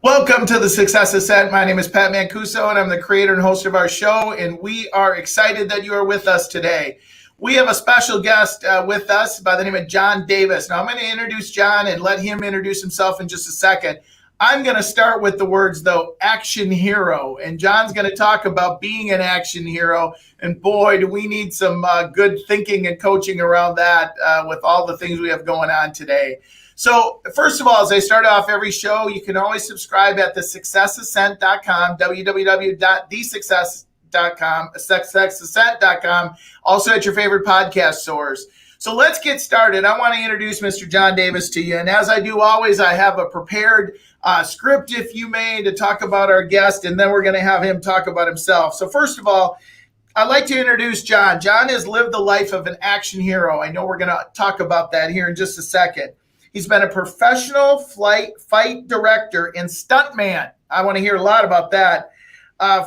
Welcome to the Success Ascent. My name is Pat Mancuso, and I'm the creator and host of our show, and we are excited that you are with us today. We have a special guest with us by the name of John Davis. Now, I'm going to introduce John and let him introduce himself in just a second. I'm going to start with the words, though, action hero, and John's going to talk about being an action hero, and boy, do we need some good thinking and coaching around that with all the things we have going on today. So first of all, as I start off every show, you can always subscribe at thesuccessascent.com, www.thesuccess.com, successascent.com, also at your favorite podcast source. So let's get started. I want to introduce Mr. John Davis to you. And as I do always, I have a prepared script, if you may, to talk about our guest, and then we're going to have him talk about himself. So first of all, I'd like to introduce John. John has lived the life of an action hero. I know we're going to talk about that here in just a second. He's been a professional fight director and stuntman. I want to hear a lot about that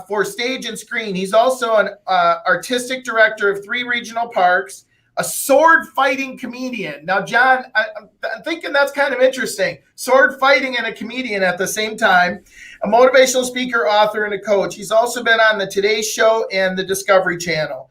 for stage and screen. He's also an artistic director of 3 regional parks, a sword fighting comedian. Now, John, I'm thinking that's kind of interesting. Sword fighting and a comedian at the same time, a motivational speaker, author, and a coach. He's also been on the Today Show and the Discovery Channel.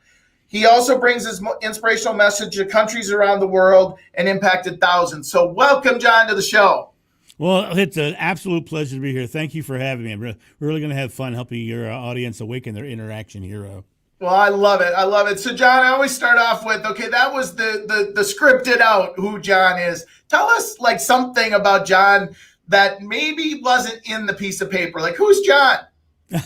He also brings his inspirational message to countries around the world and impacted thousands. So welcome, John, to the show. Well, it's an absolute pleasure to be here. Thank you for having me. I'm really going to have fun helping your audience awaken their inner action hero. Well, I love it. I love it. So, John, I always start off with, okay, that was the scripted out who John is. Tell us like something about John that maybe wasn't in the piece of paper. Like, who's John?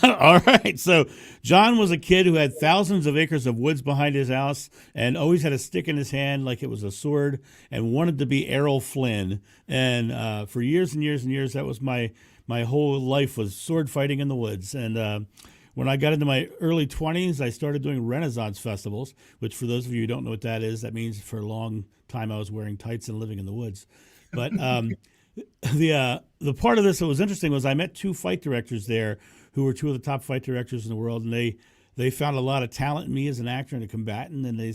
All right. So John was a kid who had thousands of acres of woods behind his house and always had a stick in his hand like it was a sword and wanted to be Errol Flynn. And for years and years and years, that was my whole life was sword fighting in the woods. And when I got into my early 20s, I started doing Renaissance festivals, which for those of you who don't know what that is, that means for a long time I was wearing tights and living in the woods. But the part of this that was interesting was I met 2 fight directors there who were 2 of the top fight directors in the world, and they found a lot of talent in me as an actor and a combatant, and they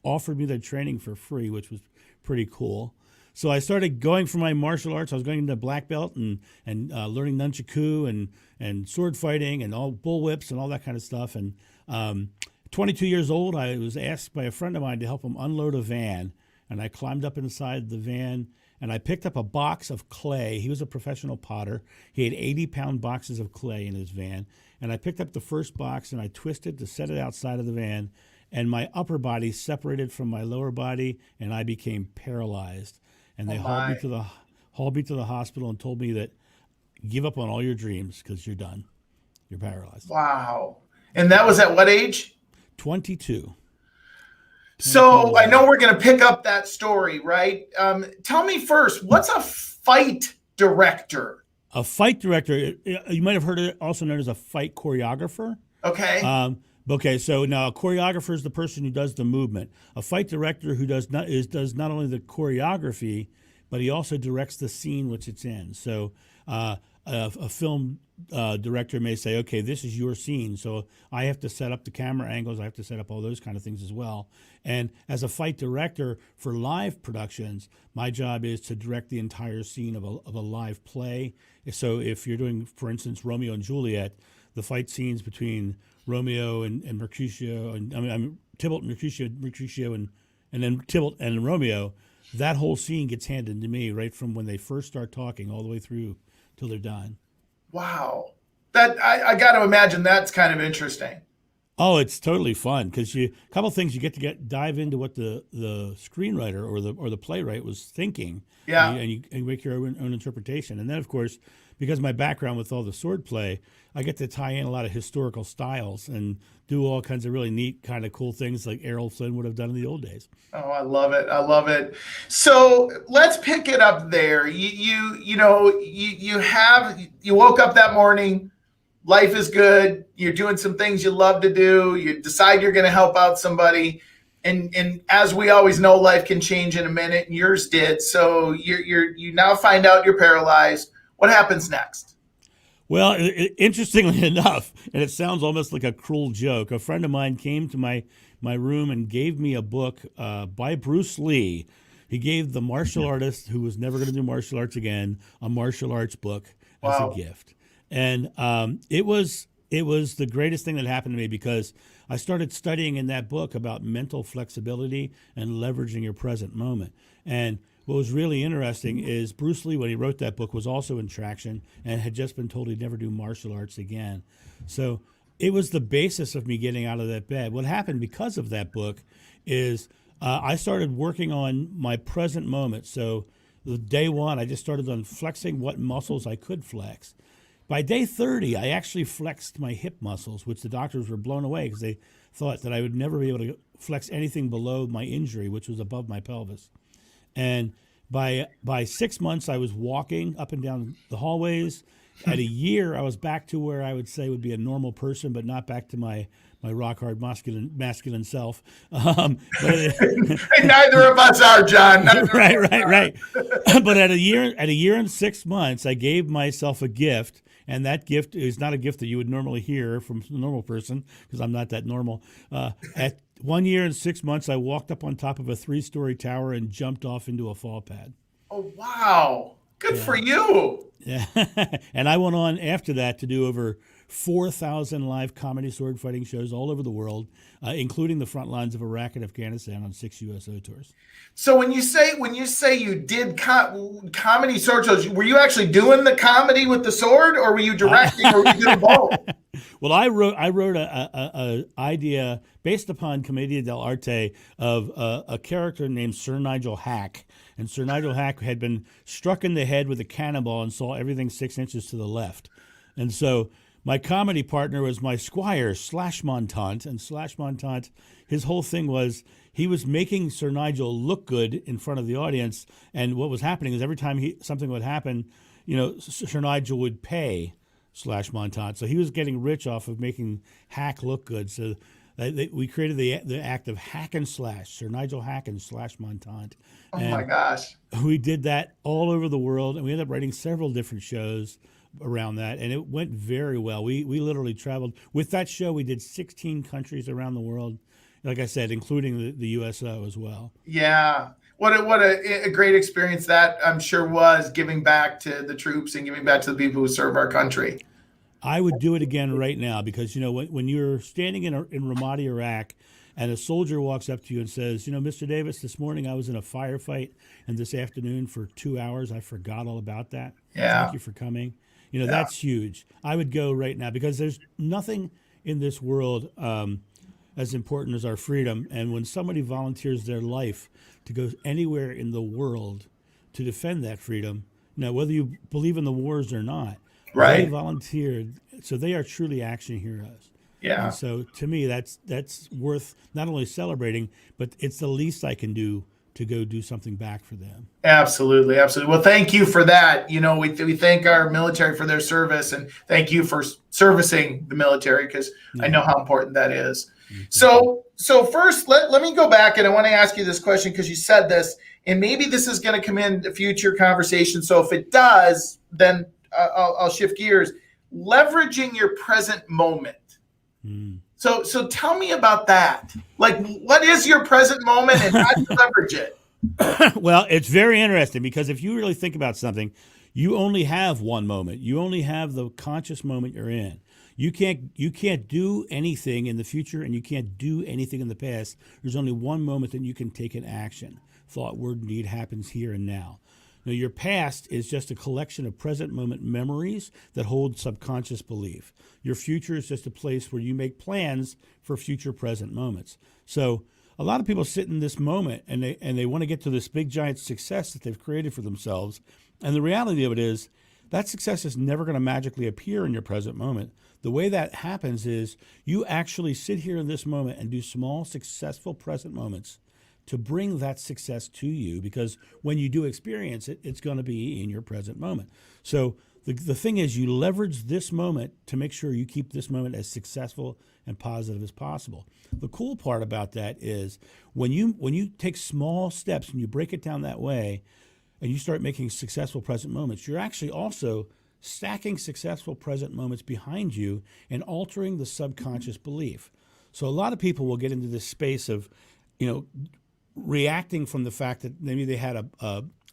offered me their training for free, which was pretty cool. So I started going for my martial arts. I was going into black belt and learning nunchaku and sword fighting and all bullwhips and all that kind of stuff. And 22 years old, I was asked by a friend of mine to help him unload a van, and I climbed up inside the van. And I picked up a box of clay. He was a professional potter. He had 80-pound boxes of clay in his van. And I picked up the first box and I twisted to set it outside of the van. And my upper body separated from my lower body, and I became paralyzed. And they hauled me to the hospital and told me that give up on all your dreams because you're done. You're paralyzed. Wow. And that was at what age? 22. So I know we're going to pick up that story, right? Tell me first, what's a fight director? A fight director, you might have heard it also known as a fight choreographer. Okay. Okay, so now a choreographer is the person who does the movement. A fight director who does not only the choreography, but he also directs the scene which it's in. So a film director may say, okay, this is your scene, so I have to set up the camera angles, I have to set up all those kind of things as well. And as a fight director for live productions, my job is to direct the entire scene of a live play. So if you're doing, for instance, Romeo and Juliet, the fight scenes between Romeo and Mercutio, and Tybalt and Mercutio, and then Tybalt and Romeo, that whole scene gets handed to me right from when they first start talking all the way through till they're done. Wow. That I got to imagine that's kind of interesting. Oh, it's totally fun because a couple of things you get to dive into what the screenwriter or the playwright was thinking. Yeah. And you make your own interpretation. And then, of course, because my background with all the sword play, I get to tie in a lot of historical styles and do all kinds of really neat, kind of cool things like Errol Flynn would have done in the old days. Oh, I love it. I love it. So let's pick it up there. You woke up that morning, life is good. You're doing some things you love to do. You decide you're going to help out somebody. And as we always know, life can change in a minute, and yours did. So you now find out you're paralyzed. What happens next? Well, interestingly enough, and it sounds almost like a cruel joke, a friend of mine came to my room and gave me a book by Bruce Lee. He gave the martial artist who was never going to do martial arts again a martial arts book. as a Wow. gift. And it was the greatest thing that happened to me because I started studying in that book about mental flexibility and leveraging your present moment. And what was really interesting is Bruce Lee, when he wrote that book, was also in traction and had just been told he'd never do martial arts again. So it was the basis of me getting out of that bed. What happened because of that book is I started working on my present moment. So the day one, I just started on flexing what muscles I could flex. By day 30, I actually flexed my hip muscles, which the doctors were blown away because they thought that I would never be able to flex anything below my injury, which was above my pelvis. And by 6 months, I was walking up and down the hallways. At a year, I was back to where I would say would be a normal person, but not back to my rock hard masculine self. Neither of us are, John. Right. But at a year and 6 months, I gave myself a gift. And that gift is not a gift that you would normally hear from a normal person because I'm not that normal. At 1 year and 6 months, I walked up on top of a 3-story tower and jumped off into a fall pad. Oh, wow. Good for you. Yeah. And I went on after that to do over 4,000 live comedy sword fighting shows all over the world, including the front lines of Iraq and Afghanistan on 6 USO tours. So when you say you did comedy sword shows, were you actually doing the comedy with the sword, or were you directing, or were you doing both? Well, I wrote a idea based upon Commedia dell'arte of a character named Sir Nigel Hack. And Sir Nigel Hack had been struck in the head with a cannonball and saw everything 6 inches to the left. And so my comedy partner was my squire, Slash Montant. And Slash Montant, his whole thing was he was making Sir Nigel look good in front of the audience. And what was happening is every time something would happen, Sir Nigel would pay Slash Montant. So he was getting rich off of making Hack look good. So we created the act of Hack and Slash, Sir Nigel Hack and Slash Montant. Oh, my gosh. We did that all over the world, and we ended up writing several different shows around that, and it went very well. We literally traveled. With that show, we did 16 countries around the world, like I said, including the USO as well. Yeah. What a great experience that I'm sure was, giving back to the troops and giving back to the people who serve our country. I would do it again right now because, when you're standing in Ramadi, Iraq, and a soldier walks up to you and says, Mr. Davis, this morning I was in a firefight, and this afternoon for 2 hours I forgot all about that. Yeah. Thank you for coming. That's huge. I would go right now because there's nothing in this world as important as our freedom. And when somebody volunteers their life to go anywhere in the world to defend that freedom, whether you believe in the wars or not, right? They volunteered, so they are truly action heroes. Yeah. And so to me, that's worth not only celebrating, but it's the least I can do to go do something back for them. Absolutely. Well, thank you for that. We thank our military for their service, and thank you for servicing the military, because I know how important that is. Mm-hmm. So first, let me go back, and I want to ask you this question because you said this, and maybe this is going to come in a future conversation. So if it does, then I'll shift gears. Leveraging your present moment. Mm. So tell me about that. Like, what is your present moment, and how do you leverage it? Well, it's very interesting because if you really think about something, you only have one moment. You only have the conscious moment you're in. You can't do anything in the future, and you can't do anything in the past. There's only one moment that you can take an action. Thought, word, deed happens here and now. Now, your past is just a collection of present moment memories that hold subconscious belief. Your future is just a place where you make plans for future present moments. So a lot of people sit in this moment and they want to get to this big giant success that they've created for themselves. And the reality of it is that success is never going to magically appear in your present moment. The way that happens is you actually sit here in this moment and do small, successful present moments to bring that success to you, because when you do experience it, it's going to be in your present moment. So the thing is, you leverage this moment to make sure you keep this moment as successful and positive as possible. The cool part about that is when you take small steps and you break it down that way and you start making successful present moments, you're actually also stacking successful present moments behind you and altering the subconscious belief. So a lot of people will get into this space of, reacting from the fact that maybe they had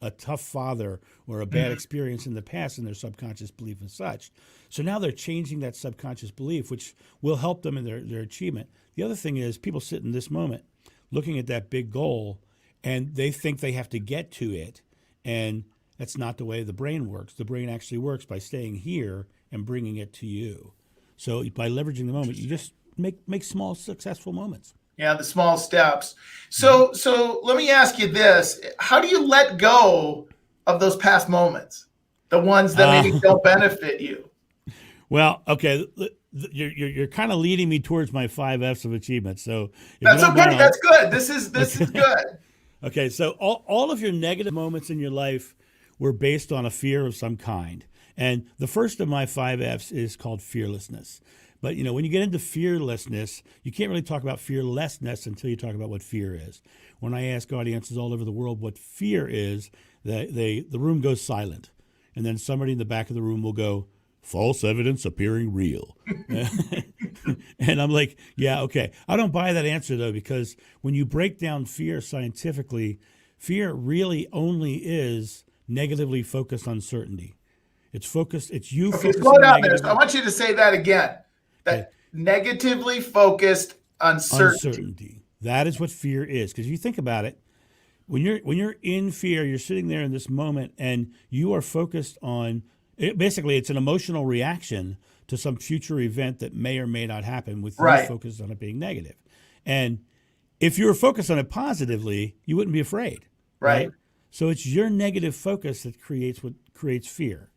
a tough father or a bad experience in the past in their subconscious belief and such. So now they're changing that subconscious belief, which will help them in their achievement. The other thing is people sit in this moment looking at that big goal and they think they have to get to it. And that's not the way the brain works. The brain actually works by staying here and bringing it to you. So by leveraging the moment, you just make small successful moments. Yeah, the small steps. So let me ask you this. How do you let go of those past moments? The ones that maybe don't benefit you? Well, okay, you're kind of leading me towards my 5 F's of achievement. So that's okay. That's good. This is good. Okay, so all of your negative moments in your life were based on a fear of some kind. And the first of my 5 F's is called fearlessness. But, when you get into fearlessness, you can't really talk about fearlessness until you talk about what fear is. When I ask audiences all over the world what fear is, the room goes silent. And then somebody in the back of the room will go, false evidence appearing real. And I'm like, yeah, okay. I don't buy that answer, though, because when you break down fear scientifically, fear really only is negatively focused uncertainty. It's you. Okay, slow down there. So I want you to say that again. That negatively focused uncertainty. That is what fear is. Because you think about it, when you're in fear, you're sitting there in this moment, and you are focused on. Basically, it's an emotional reaction to some future event that may or may not happen. With you focused on it being negative, and if you were focused on it positively, you wouldn't be afraid. Right. So it's your negative focus that creates fear.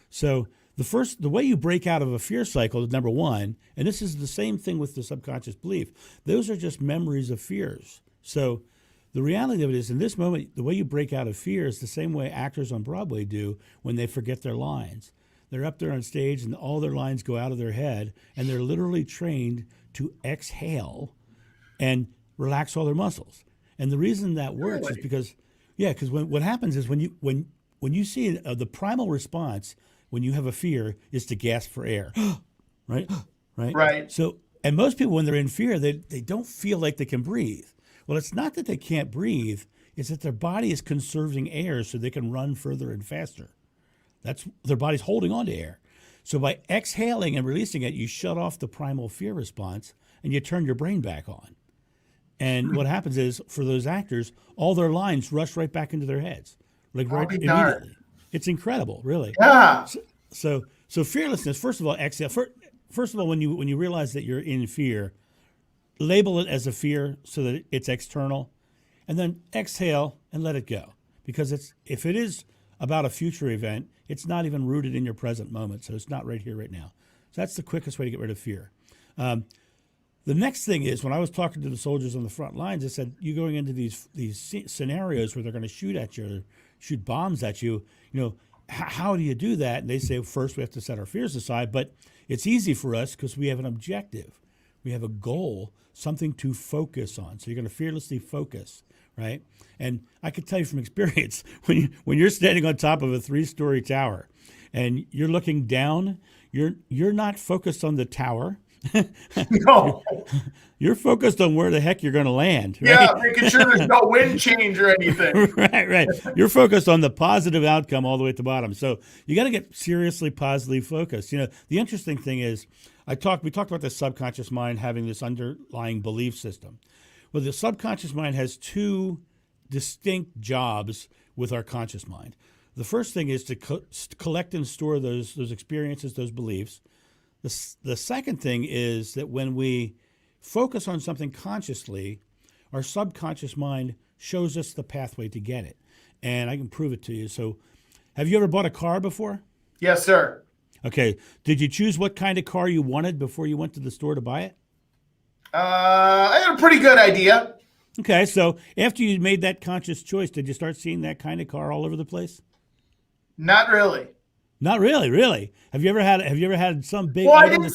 So the way you break out of a fear cycle is number one, and this is the same thing with the subconscious belief. Those are just memories of fears. So the reality of it is, in this moment, the way you break out of fear is the same way actors on Broadway do when they forget their lines. They're up there on stage and all their lines go out of their head, and they're literally trained to exhale and relax all their muscles. And the reason that works is because what happens is when you see the primal response when you have a fear is to gasp for air, right. So, and most people when they're in fear, they don't feel like they can breathe. Well, it's not that they can't breathe; it's that their body is conserving air so they can run further and faster. That's their body's holding on to air. So by exhaling and releasing it, you shut off the primal fear response and you turn your brain back on. And what happens is, for those actors, all their lines rush right back into their heads, like right immediately. It's incredible, really. Yeah. So fearlessness. First of all, exhale. First of all, when you realize that you're in fear, label it as a fear so that it's external, and then exhale and let it go. Because if it is about a future event, it's not even rooted in your present moment. So it's not right here, right now. So that's the quickest way to get rid of fear. The next thing is, when I was talking to the soldiers on the front lines, I said, you're going into these scenarios where they're going to shoot at you, or shoot bombs at you. How do you do that? And they say, first we have to set our fears aside. But it's easy for us because we have an objective. We have a goal, something to focus on. So you're going to fearlessly focus, right? And I can tell you from experience, when you're standing on top of a 3-story tower and you're looking down, you're not focused on the tower. No. You're focused on where the heck you're going to land. Right? Yeah, making sure there's no wind change or anything. Right. You're focused on the positive outcome all the way at the bottom. So you got to get seriously positively focused. The interesting thing is, we talked about the subconscious mind having this underlying belief system. Well, the subconscious mind has 2 distinct jobs with our conscious mind. The first thing is to collect and store those experiences, those beliefs. The second thing is that when we focus on something consciously, our subconscious mind shows us the pathway to get it. And I can prove it to you. So have you ever bought a car before? Yes, sir. Okay. Did you choose what kind of car you wanted before you went to the store to buy it? I had a pretty good idea. Okay. So after you made that conscious choice, did you start seeing that kind of car all over the place? Not really. Not really, really. Have you ever had some big? Well, I didn't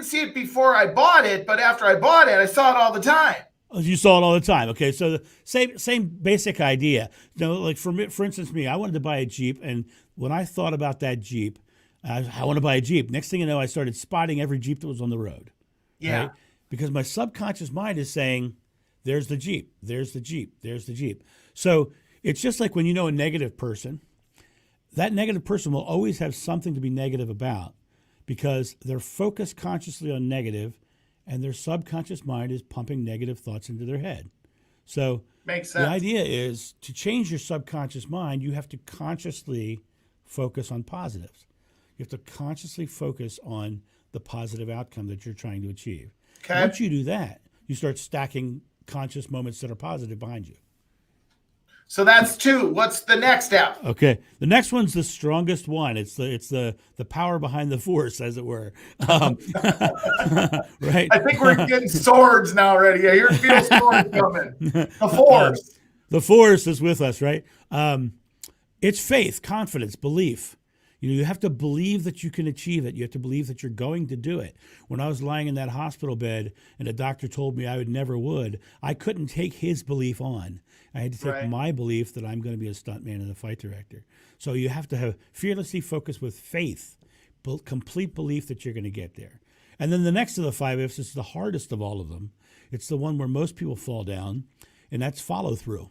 see it before I bought it, but after I bought it, I saw it all the time. Oh, you saw it all the time. Okay, so the same basic idea. Like for instance, I wanted to buy a Jeep, and when I thought about that Jeep, I want to buy a Jeep. Next thing you know, I started spotting every Jeep that was on the road. Yeah. Right? Because my subconscious mind is saying, "There's the Jeep. There's the Jeep. There's the Jeep." So it's just like when you know a negative person, that negative person will always have something to be negative about because they're focused consciously on negative and their subconscious mind is pumping negative thoughts into their head. So Makes the sense. idea is to change your subconscious mind, you have to consciously focus on positives. You have to consciously focus on the positive outcome that you're trying to achieve. Okay. Once you do that, you start stacking conscious moments that are positive behind you. So that's 2. What's the next step? Okay, the next one's the strongest one. It's the power behind the force, as it were. Right. I think we're getting swords now already. I feel swords coming. The force. The force is with us, right? It's faith, confidence, belief. You have to believe that you can achieve it. You have to believe that you're going to do it. When I was lying in that hospital bed and the doctor told me I would, I couldn't take his belief on. I had to take my belief that I'm going to be a stuntman and a fight director. So you have to have fearlessly focus with faith, complete belief that you're going to get there. And then the next of the 5 F's is the hardest of all of them. It's the one where most people fall down, and that's follow through.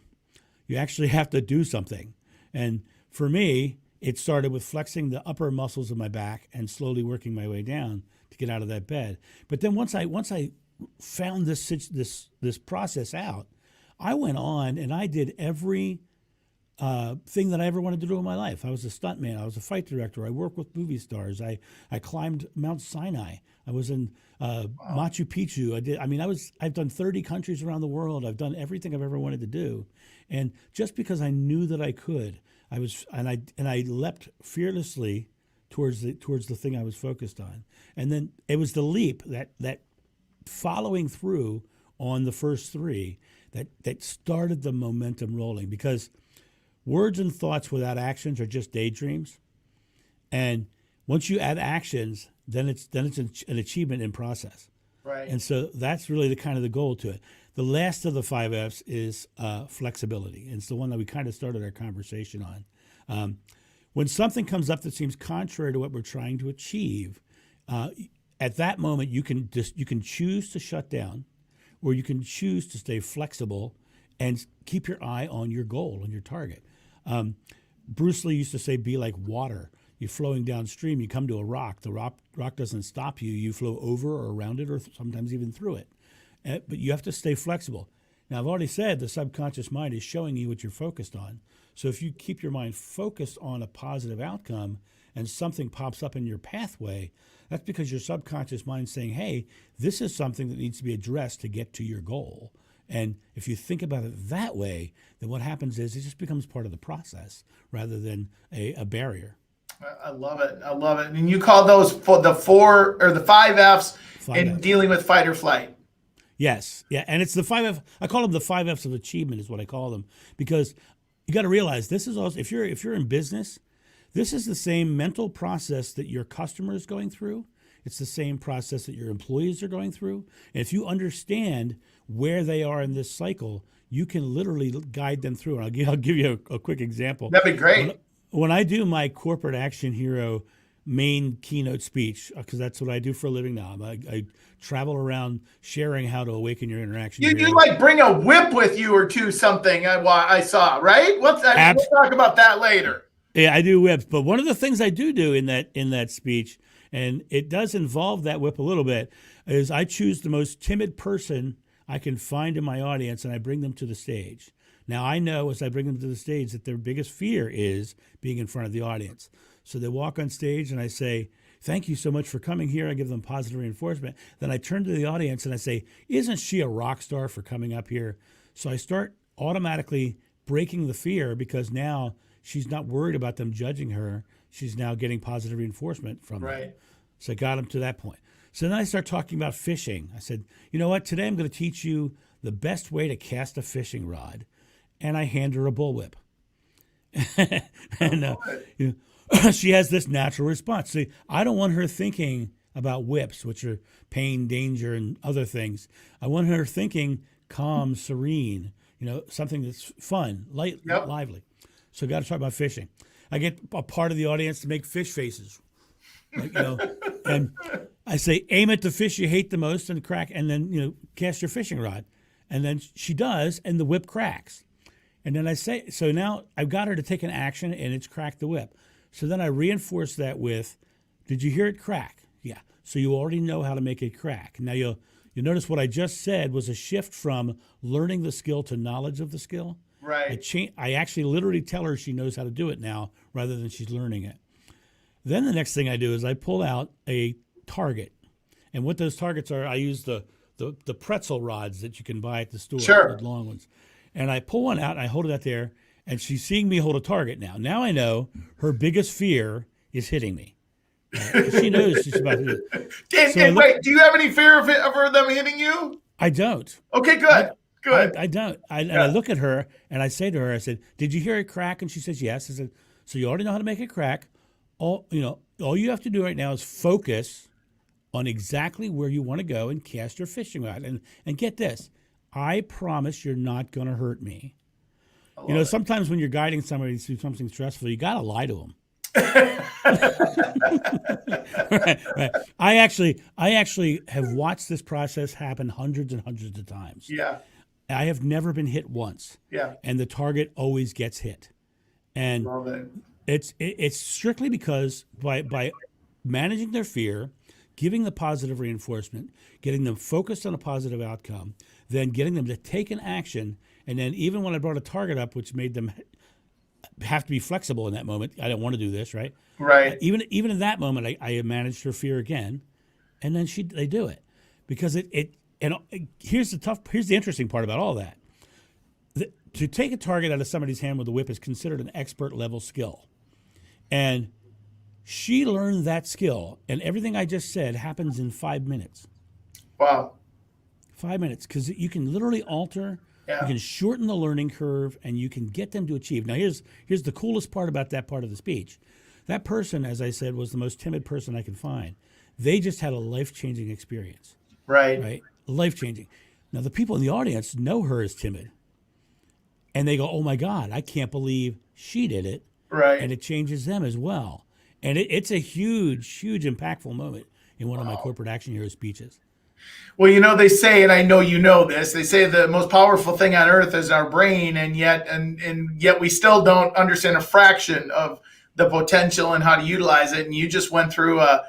You actually have to do something. And for me, it started with flexing the upper muscles of my back and slowly working my way down to get out of that bed. But then once I found this process out, I went on and I did every thing that I ever wanted to do in my life. I was a stuntman. I was a fight director. I worked with movie stars. I climbed Mount Sinai. I was in Machu Picchu. I've done 30 countries around the world. I've done everything I've ever wanted to do. And just because I knew that I could, I leapt fearlessly towards the thing I was focused on. And then it was the leap, that following through on the first 3 that started the momentum rolling, because words and thoughts without actions are just daydreams. And once you add actions, then it's an achievement in process. Right. And so that's really the goal to it. The last of the 5 F's is flexibility. And it's the one that we kind of started our conversation on. When something comes up that seems contrary to what we're trying to achieve, at that moment you can choose to shut down, or you can choose to stay flexible and keep your eye on your goal, on your target. Bruce Lee used to say, be like water. You're flowing downstream, you come to a rock. The rock doesn't stop you. You flow over or around it or sometimes even through it. But you have to stay flexible. Now, I've already said the subconscious mind is showing you what you're focused on. So if you keep your mind focused on a positive outcome and something pops up in your pathway, that's because your subconscious mind is saying, hey, this is something that needs to be addressed to get to your goal. And if you think about it that way, then what happens is it just becomes part of the process rather than a barrier. I love it. I love it. And you call those for the 4 or the 5 F's in dealing with fight or flight. Yes. Yeah. And it's the 5 F. I call them the 5 F's of achievement is what I call them, because you got to realize this is also, if you're in business, this is the same mental process that your customer is going through. It's the same process that your employees are going through. And if you understand where they are in this cycle, you can literally guide them through. And I'll give you a quick example. That'd be great. When I do my corporate action hero main keynote speech, because that's what I do for a living now. I travel around sharing how to awaken your interaction. You like bring a whip with you or two, something I saw, right? We'll talk about that later. Yeah, I do whips. But one of the things I do in that speech, and it does involve that whip a little bit, is I choose the most timid person I can find in my audience and I bring them to the stage. Now, I know as I bring them to the stage that their biggest fear is being in front of the audience. So they walk on stage and I say, thank you so much for coming here. I give them positive reinforcement. Then I turn to the audience and I say, isn't she a rock star for coming up here? So I start automatically breaking the fear, because now she's not worried about them judging her. She's now getting positive reinforcement from them. So I got them to that point. So then I start talking about fishing. I said, you know what? Today I'm going to teach you the best way to cast a fishing rod. And I hand her a bullwhip. And she has this natural response. See, I don't want her thinking about whips, which are pain, danger, and other things. I want her thinking calm, serene, something that's fun, light, lively. So I got to talk about fishing. I get a part of the audience to make fish faces, and I say, aim at the fish you hate the most and crack, and then, cast your fishing rod. And then she does, and the whip cracks. And then I say, so now I've got her to take an action and it's crack the whip. So then I reinforce that with, did you hear it crack? Yeah. So you already know how to make it crack. Now you'll notice what I just said was a shift from learning the skill to knowledge of the skill. Right. I actually literally tell her she knows how to do it now rather than she's learning it. Then the next thing I do is I pull out a target. And what those targets are, I use the pretzel rods that you can buy at the store, Sure. the long ones. And I pull one out and I hold it out there, and she's seeing me hold a target now. Now I know her biggest fear is hitting me. Right? She knows she's about to do it. And wait, do you have any fear of them hitting you? I don't. Okay, good. Good. I don't. And I look at her and I say to her, I said, did you hear it crack? And she says, yes. I said, so you already know how to make it crack. All you have to do right now is focus on exactly where you want to go and cast your fishing rod. And get this, I promise you're not going to hurt me. Sometimes when you're guiding somebody through something stressful, you got to lie to them. right. I actually have watched this process happen hundreds and hundreds of times. Yeah. I have never been hit once. Yeah. And the target always gets hit. And Love it. It's strictly because by managing their fear, giving the positive reinforcement, getting them focused on a positive outcome, then getting them to take an action, and then even when I brought a target up, which made them have to be flexible in that moment, I don't want to do this, right? Right. Even in that moment, I managed her fear again, and then they do it because here's the interesting part about all that. To take a target out of somebody's hand with a whip is considered an expert level skill. And she learned that skill, and everything I just said happens in 5 minutes. Wow. 5 minutes, because you can literally alter, you can shorten the learning curve, and you can get them to achieve. Now, here's the coolest part about that part of the speech. That person, as I said, was the most timid person I could find. They just had a life-changing experience. Right. Life-changing. Now, the people in the audience know her as timid. And they go, oh, my God, I can't believe she did it. Right. And it changes them as well. And it's a huge, huge impactful moment in one of my corporate action hero speeches. Well, they say, and I know you know this, they say the most powerful thing on earth is our brain, and yet we still don't understand a fraction of the potential and how to utilize it. And you just went through a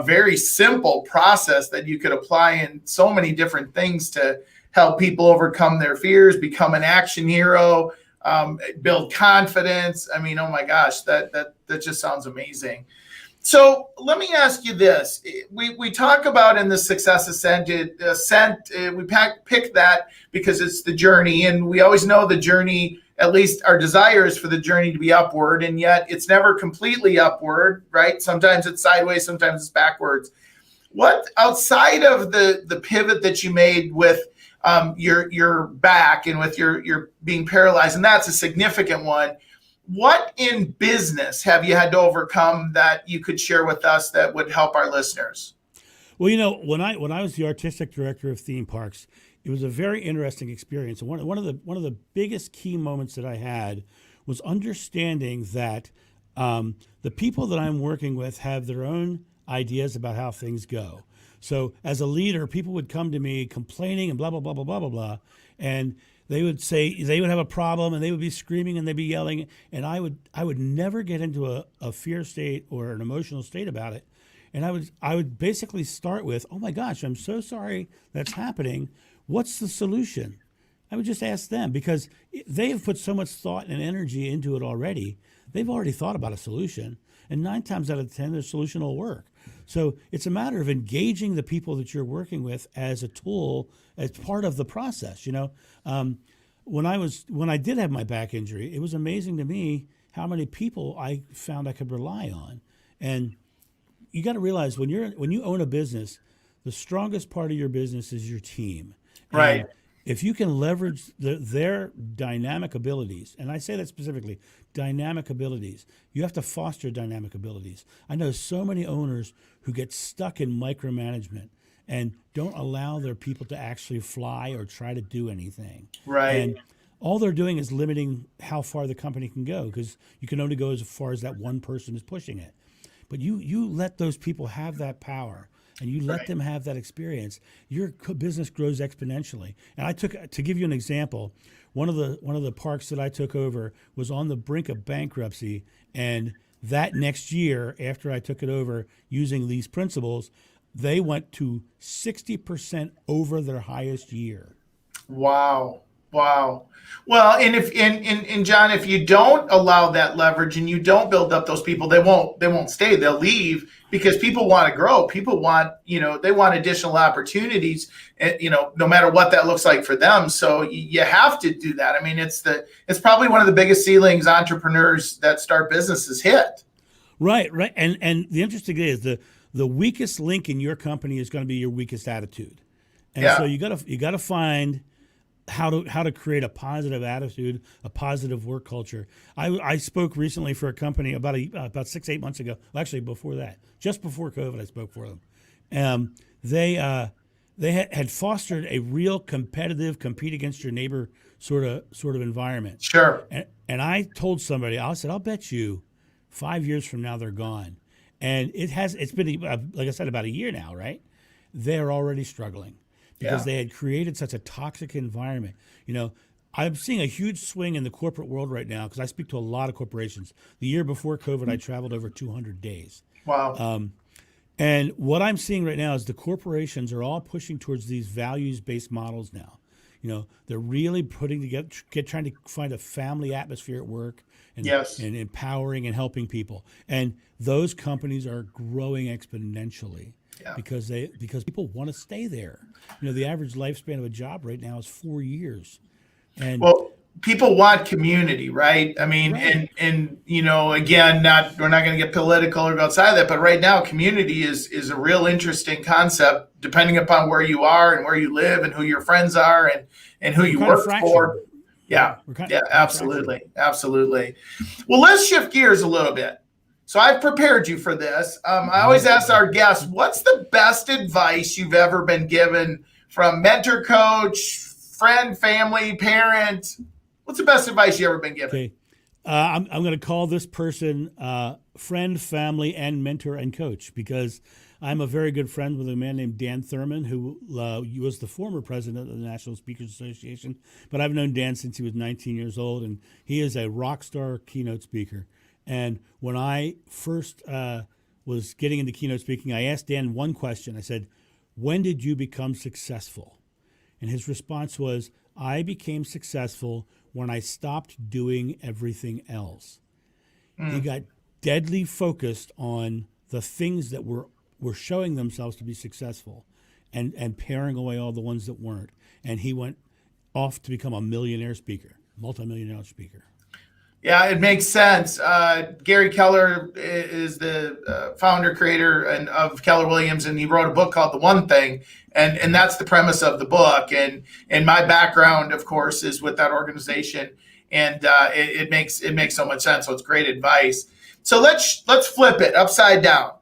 very simple process that you could apply in so many different things to help people overcome their fears, become an action hero, build confidence. I mean, oh my gosh, that just sounds amazing. So let me ask you this. We talk about in the Success Ascent, we pick that because it's the journey, and we always know the journey, at least our desire is for the journey to be upward, and yet it's never completely upward, right? Sometimes it's sideways, sometimes it's backwards. What, outside of the pivot that you made with your back and with your being paralyzed, and that's a significant one, what in business have you had to overcome that you could share with us that would help our listeners? Well, when I was the artistic director of theme parks, it was a very interesting experience. And one of the biggest key moments that I had was understanding that the people that I'm working with have their own ideas about how things go. So as a leader, people would come to me complaining and blah, blah, blah, blah, blah, blah, blah. And they would say they would have a problem and they would be screaming and they'd be yelling. And I would never get into a fear state or an emotional state about it. And I would basically start with, oh my gosh, I'm so sorry that's happening. What's the solution? I would just ask them because they have put so much thought and energy into it already. They've already thought about a solution. And 9 times out of 10, the solution will work. So it's a matter of engaging the people that you're working with as a tool, as part of the process. When I did have my back injury, it was amazing to me how many people I found I could rely on. And you got to realize when you own a business, the strongest part of your business is your team. Right. And if you can leverage their dynamic abilities, and I say that specifically, dynamic abilities, you have to foster dynamic abilities. I know so many owners who get stuck in micromanagement and don't allow their people to actually fly or try to do anything. Right. And all they're doing is limiting how far the company can go because you can only go as far as that one person is pushing it. But you let those people have that power, and you let them have that experience, your business grows exponentially. And to give you an example, one of the parks that I took over was on the brink of bankruptcy, and that next year after I took it over using these principles, they went to 60% over their highest year. Wow. Wow. Well, and if and John, if you don't allow that leverage and you don't build up those people, they won't stay. They'll leave because people want to grow. People want, they want additional opportunities, no matter what that looks like for them. So you have to do that. I mean, it's probably one of the biggest ceilings entrepreneurs that start businesses hit. Right. And the interesting thing is the weakest link in your company is going to be your weakest attitude. And so you got to find how to create a positive attitude, a positive work culture. I spoke recently for a company about 6-8 months ago. Well, actually, before that, just before COVID, I spoke for them. They had fostered a real competitive, compete against your neighbor sort of environment. Sure. And I told somebody, I said, I'll bet you 5 years from now they're gone. And it's been, like I said, about a year now, right? They're already struggling because they had created such a toxic environment. I'm seeing a huge swing in the corporate world right now because I speak to a lot of corporations. The year before COVID, I traveled over 200 days. Wow. And what I'm seeing right now is the corporations are all pushing towards these values-based models now. They're really putting together, trying to find a family atmosphere at work and empowering and helping people. And those companies are growing exponentially. Yeah. Because people want to stay there. The average lifespan of a job right now is 4 years. And people want community, right? I mean, right. and again, we're not going to get political or go outside of that, but right now community is a real interesting concept depending upon where you are and where you live and who your friends are and who you work for. Yeah. Absolutely. Absolutely. Well, let's shift gears a little bit. So I've prepared you for this. I always ask our guests, what's the best advice you've ever been given from mentor, coach, friend, family, parent? What's the best advice you've ever been given? Okay. I'm going to call this person friend, family, and mentor and coach because I'm a very good friend with a man named Dan Thurman, who was the former president of the National Speakers Association. But I've known Dan since he was 19 years old, and he is a rock star keynote speaker. And when I first was getting into keynote speaking, I asked Dan one question. I said, when did you become successful? And his response was, I became successful when I stopped doing everything else. He got deadly focused on the things that were showing themselves to be successful and paring away all the ones that weren't. And he went off to become a millionaire speaker, multimillionaire speaker. Yeah, it makes sense. Gary Keller is the founder, creator of Keller Williams, and he wrote a book called The One Thing, and that's the premise of the book. And my background, of course, is with that organization, and it makes so much sense. So it's great advice. So let's flip it upside down.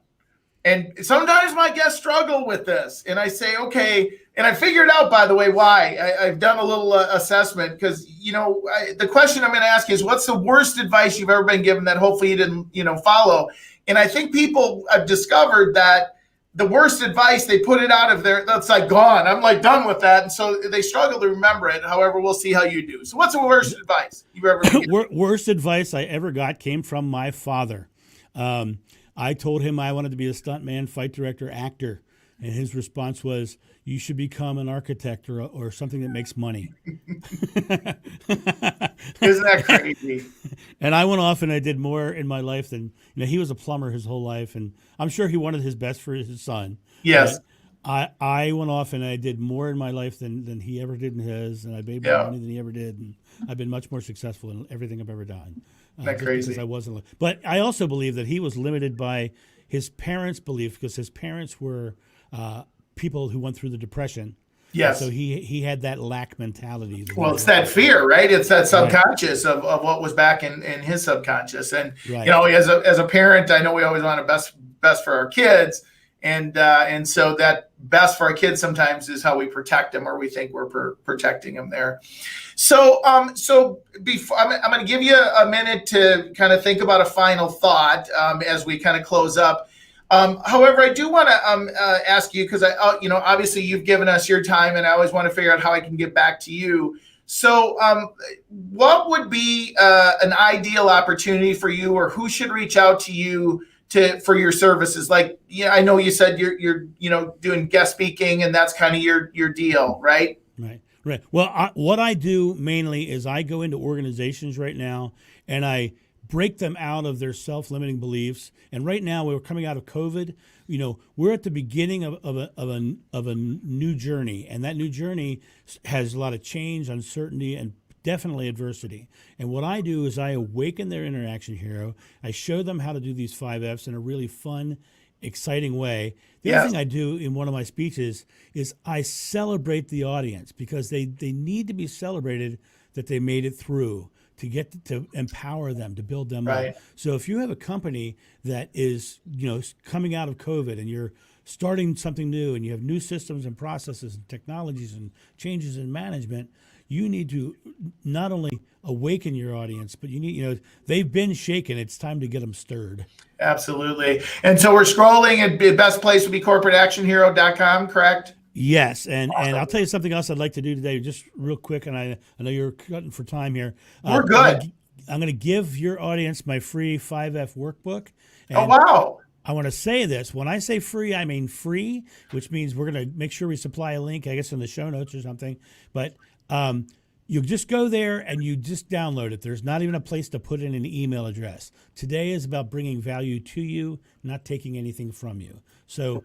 And sometimes my guests struggle with this, and I say, okay. And I figured out, by the way, why. I've done a little assessment because, the question I'm going to ask is, what's the worst advice you've ever been given that hopefully you didn't, follow? And I think people have discovered that the worst advice, they put it out of there. That's like gone. I'm like done with that. And so they struggle to remember it. However, we'll see how you do. So what's the worst advice you've ever been given? Worst advice I ever got came from my father. I told him I wanted to be a stuntman, fight director, actor. And his response was, you should become an architect or something that makes money. Isn't that crazy? And I went off and I did more in my life than, he was a plumber his whole life. And I'm sure he wanted his best for his son. Yes. I went off and I did more in my life than he ever did in his. And I made more money than he ever did. And I've been much more successful in everything I've ever done. That crazy. Because I wasn't. But I also believe that he was limited by his parents' belief because his parents were people who went through the Depression. Yes. So he had that lack mentality. Well, it's that fear, right? It's that subconscious of what was back in his subconscious. And, as a parent, I know we always want the best for our kids. And so that best for our kids sometimes is how we protect them, or we think we're protecting them there. So before I'm going to give you a minute to kind of think about a final thought as we kind of close up. However, I do want to ask you, because obviously you've given us your time, and I always want to figure out how I can get back to you. So, what would be an ideal opportunity for you, or who should reach out to you for your services? Like, I know you said you're doing guest speaking, and that's kind of your deal, right? Right. Right. Well, what I do mainly is I go into organizations right now and I break them out of their self-limiting beliefs. And right now, we're coming out of COVID. We're at the beginning of a new journey, and that new journey has a lot of change, uncertainty, and definitely adversity. And what I do is I awaken their interaction hero. I show them how to do these 5 Fs in a really fun, exciting way. The other thing I do in one of my speeches is I celebrate the audience, because they need to be celebrated that they made it through, to get to empower them, to build them up. So if you have a company that is, coming out of COVID, and you're starting something new, and you have new systems and processes and technologies and changes in management, you need to not only awaken your audience, but you need, they've been shaken. It's time to get them stirred. Absolutely. And so we're scrolling, and the best place would be corporateactionhero.com, correct? Yes, and I'll tell you something else I'd like to do today, just real quick, and I know you're cutting for time here. We're good. I'm going to give your audience my free 5F workbook. And oh, wow. I want to say this. When I say free, I mean free, which means we're going to make sure we supply a link, I guess, in the show notes or something. But you just go there and you just download it. There's not even a place to put in an email address. Today is about bringing value to you, not taking anything from you. So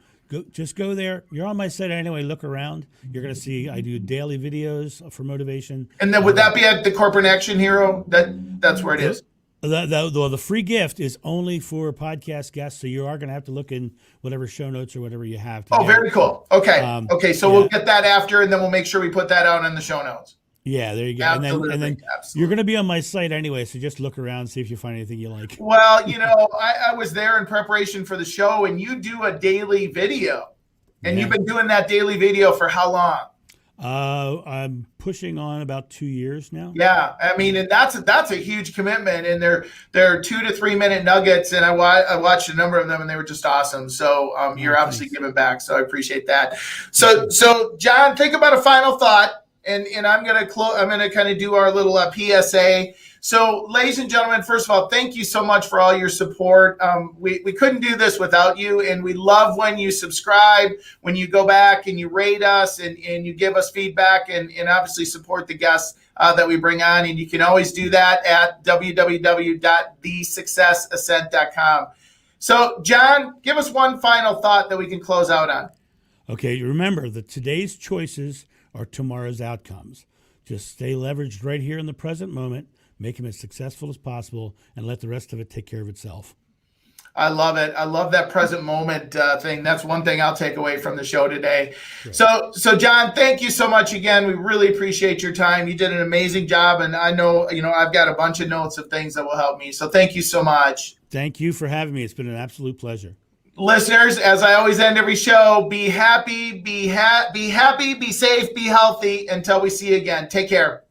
just go there. You're on my site anyway. Look around. You're going to see I do daily videos for motivation. And then would that be at the Corporate Action Hero? That's where it is. The free gift is only for podcast guests, so you are going to have to look in whatever show notes or whatever you have. Oh, very cool. Okay. So we'll get that after, and then we'll make sure we put that out in the show notes. Yeah, there you go. Absolutely. And then you're going to be on my site anyway, so just look around, see if you find anything you like. Well, I was there in preparation for the show, and you do a daily video, and you've been doing that daily video for how long? I'm pushing on about 2 years now. Yeah, I mean, and that's a huge commitment, and they're 2 to 3 minute nuggets, and I watched a number of them, and they were just awesome. So you're obviously giving back, so I appreciate that. So John, think about a final thought. And I'm gonna kind of do our little PSA. So, ladies and gentlemen, first of all, thank you so much for all your support. We couldn't do this without you, and we love when you subscribe, when you go back and you rate us, and you give us feedback, and obviously support the guests that we bring on. And you can always do that at www.thesuccessascent.com. So, John, give us one final thought that we can close out on. Okay, remember that today's choices are tomorrow's outcomes. Just stay leveraged right here in the present moment, make them as successful as possible, and let the rest of it take care of itself. I love it. I love that present moment thing. That's one thing I'll take away from the show today. Sure. So John, thank you so much again. We really appreciate your time. You did an amazing job, and I know, I've got a bunch of notes of things that will help me. So thank you so much. Thank you for having me. It's been an absolute pleasure. Listeners, as I always end every show, be happy, be safe, be healthy until we see you again. Take care.